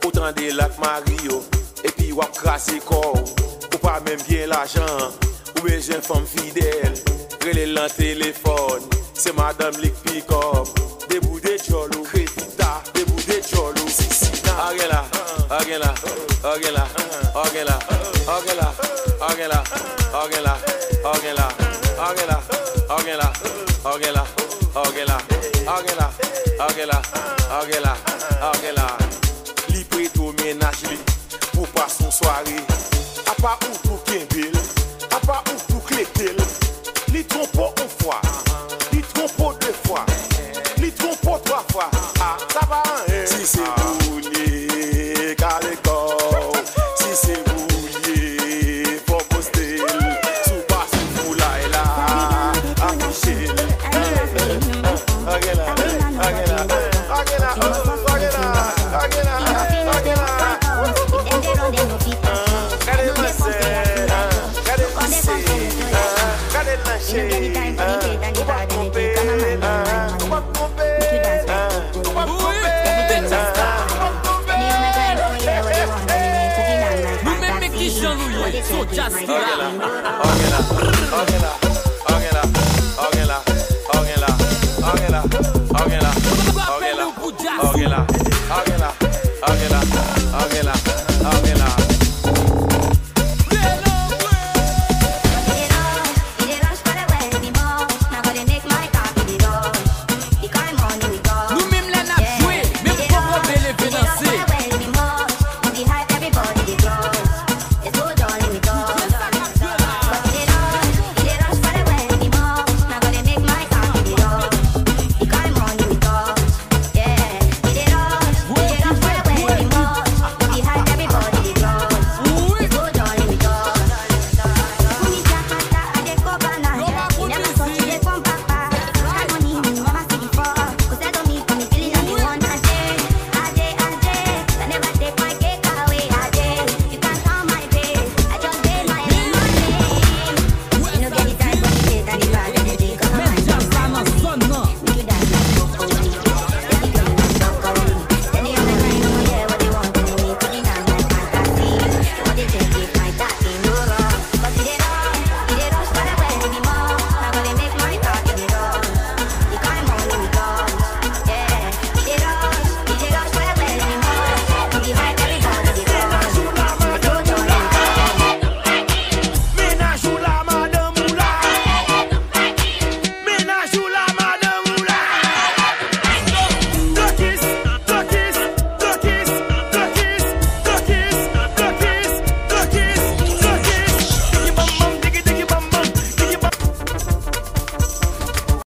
Autant des lacs Mario, et puis wap krasé corps, ou pas même bien l'argent, ou besoin femme fidèle, relé l'en téléphone, c'est madame Lick Pick-up, des bouts de cholo, Creta, des bouts de cholo, Sissina, Agela, Agela, Agela, Agela, Agela, Agela, Agela, Agela, Agela, Agela, Agela, Agela, Agela, Agela, Agela, Agela. Li prête au ménage li pour passer son soirée. A pas ou pour Kimbil, a pas ou pour Clétel. Li trompe une fois, li trompe deux fois, li trompe trois fois. Ah, ça va hein? Si c'est boulier, caléco. Si c'est boulier, faut poster. Sous pas sous foula et là, afficher. Agela, Agela, Agela, Agela. Agela,